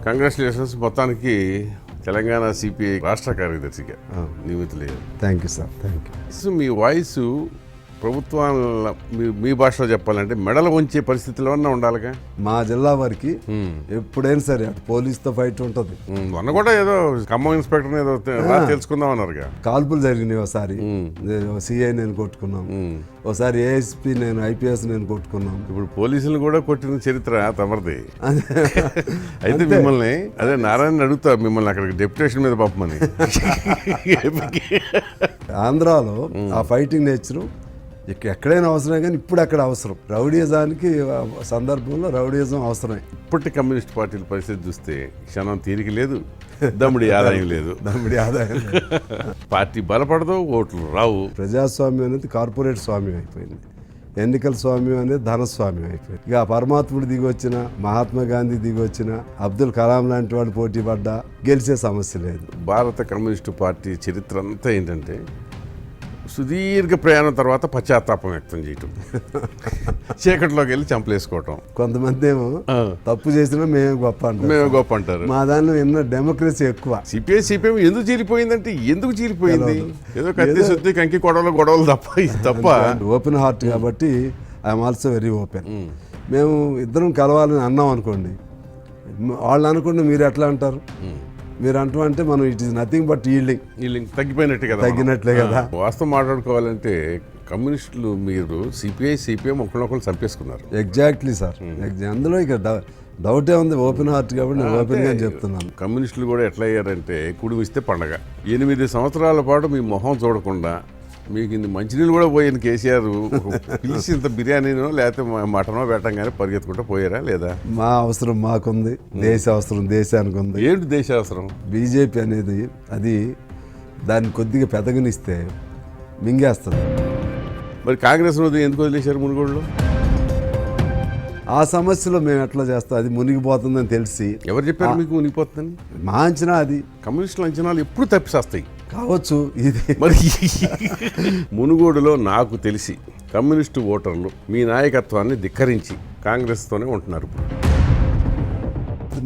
Congratulations. మొత్తానికి Telangana CPI రాష్ట్ర కార్యదర్శిగా నియమితులయ్యారు. Thank you sir, thank you. So me voice ప్రభుత్వాల మీ భాషలో చెప్పాలంటే మెడలు వంచే పరిస్థితిలో ఉండాలిగా. మా జిల్లా వారికి ఎప్పుడైనా సరే అటు పోలీసుతో ఫైట్ ఉంటుంది. మొన్న కూడా ఏదో ఖమ్మం ఇన్స్పెక్టర్ ఏదో తెలుసుకుందాం అన్నారుగా. కాల్పులు జరిగినాయి. ఒకసారి సిఐ నేను కొట్టుకున్నాం, ఒకసారి ఏఎస్పీ నేను ఐపీఎస్ నేను కొట్టుకున్నాం. ఇప్పుడు పోలీసులు కూడా కొట్టిన చరిత్ర తమరిది. అయితే మిమ్మల్ని అదే నారాయణ అడుగుతా, మిమ్మల్ని అక్కడికి డెప్యుటేషన్ మీద పంపమని. ఆంధ్రాలో ఆ ఫైటింగ్ నేచరు ఎక్కడైనా అవసరమే, కానీ ఇప్పుడు అక్కడ అవసరం. రౌడీజానికి సందర్భంలో రౌడీజం అవసరమే. ఇప్పటి కమ్యూనిస్ట్ పార్టీల పరిస్థితి చూస్తే క్షణం తీరిక లేదు, దమ్ముడి ఆదాయం లేదు. పార్టీ బలపడదు, ఓట్లు రావు. ప్రజాస్వామ్యం అనేది కార్పొరేట్ స్వామ్యం అయిపోయింది, ఎన్నికల స్వామ్యం అనేది ధనస్వామ్యం అయిపోయింది. ఇక పరమాత్ముడు దిగి వచ్చిన, మహాత్మా గాంధీ దిగి వచ్చిన, అబ్దుల్ కలాం లాంటి వాడు పోటీ పడ్డా గెలిచే సమస్య లేదు. భారత కమ్యూనిస్టు పార్టీ చరిత్ర అంతా ఏంటంటే సుదీర్ఘ ప్రయాణం తర్వాత పశ్చాత్తాపం వ్యక్తం చేయటం, చీకట్లోకి వెళ్ళి చంపలేసుకోవటం. కొంతమంది ఏమో తప్పు చేసినా మేము గొప్ప అంటారు. మా దానిలో ఎన్నో డెమోక్రసీ ఎక్కువ. సిపిఐ ఎందుకు చీలిపోయిందంటే ఎందుకు చీలిపోయింది? ఏదో కత్తి శుద్ధి కంకి గొడవలు తప్ప ఓపెన్ హార్ట్ కాబట్టి ఐఎమ్ ఆల్సో వెరీ ఓపెన్. మేము ఇద్దరం కలవాలని అన్నాం అనుకోండి, వాళ్ళు అనుకోండి మీరు ఎట్లా అంటారు? మీరు అంటే మనం it is nothing but yielding తగ్గినట్లే కదా. వాస్తవం మాట్లాడుకోవాలంటే కమ్యూనిస్టులు మీరు సిపిఎం ఒకరినొకరు చంపేసుకున్నారు. ఎగ్జాక్ట్లీ సార్, అందులో ఇక డౌటే ఉంది. ఓపెన్ హార్ట్ కాబట్టి నేను ఓపెన్గా చెప్తున్నాను. కమ్యూనిస్టులు కూడా ఎట్లా అయ్యారంటే కుడిమిస్తే పండగ. 8 సంవత్సరాల పాటు మీ మొహం చూడకుండా మీకు ఇన్ని మంచినీళ్ళు కూడా పోయాను కేసీఆర్ పిలిచి ఇంత బిర్యానీనో లేకపోతే మటనో పెట్టంగానే పరిగెత్తుకుంటూ పోయారా లేదా? మా అవసరం మాకుంది, దేశ అవసరం దేశానికి ఉంది. ఏంటి దేశ అవసరం? బీజేపీ అనేది అది దాన్ని కొద్దిగా పెదగనిస్తే మింగేస్తుంది. మరి కాంగ్రెస్ ఎందుకు వదిలేశారు మునుగోడులో? ఆ సమస్యలో మేము ఎట్లా చేస్తాం? అది మునిగిపోతుందని తెలిసి. ఎవరు చెప్పారు మీకు మునిగిపోతుందని? మా అంచనా అది. కమ్యూనిస్టుల అంచనాలు ఎప్పుడు తప్పిస్తాయి కావచ్చు. ఇది మరి మునుగోడులో నాకు తెలిసి కమ్యూనిస్టు ఓటర్లు మీ నాయకత్వాన్ని ధిక్కరించి కాంగ్రెస్తోనే ఉంటున్నారు.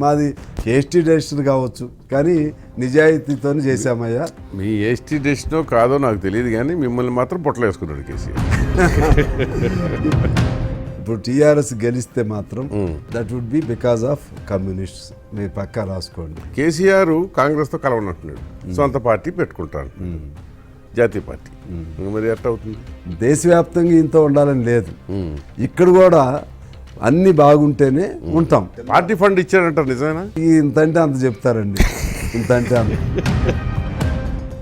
మాది ఎస్టీ డెసిషన్ కావచ్చు, కానీ నిజాయితీతో చేశామయ్యా. మీ ఎస్టీ డెసిషనో కాదో నాకు తెలియదు, కానీ మిమ్మల్ని మాత్రం పొట్టలు వేసుకున్నాడు కేసీఆర్. ఇప్పుడు టీఆర్ఎస్ గెలిస్తే మాత్రం that would be because of communists. మీరు పక్కా రాసుకోండి. కేసీఆర్ కాంగ్రెస్తో కలవనంటున్నాడు, సొంత పార్టీ పెట్టుకుంటాను, జాతీయ పార్టీ. మరి ఎట్లా అవుతుంది? దేశవ్యాప్తంగా ఇంత ఉండాలని లేదు, ఇక్కడ కూడా అన్ని బాగుంటేనే ఉంటాం. పార్టీ ఫండ్ ఇచ్చారంటారు, నిజమేనా? ఇంతంటే అంత చెప్తారండి, ఇంతంటే అంత.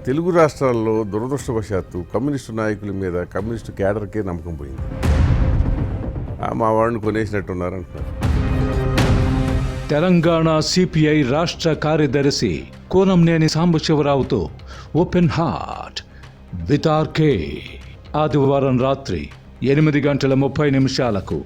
తెలుగు రాష్ట్రాల్లో దురదృష్టవశాత్తు కమ్యూనిస్టు నాయకుల మీద కమ్యూనిస్టు క్యాడర్కే నమ్మకం పోయింది. మా వాడిని కొనేసినట్టున్నారంటున్నారు. తెలంగాణ సిపిఐ రాష్ట్ర కార్యదర్శి కోనంనేని సాంబశివరావుతో ఓపెన్ హార్ట్ విత్ ఆర్కే ఆదివారం రాత్రి 8:30 గంటల 30 నిమిషాలకు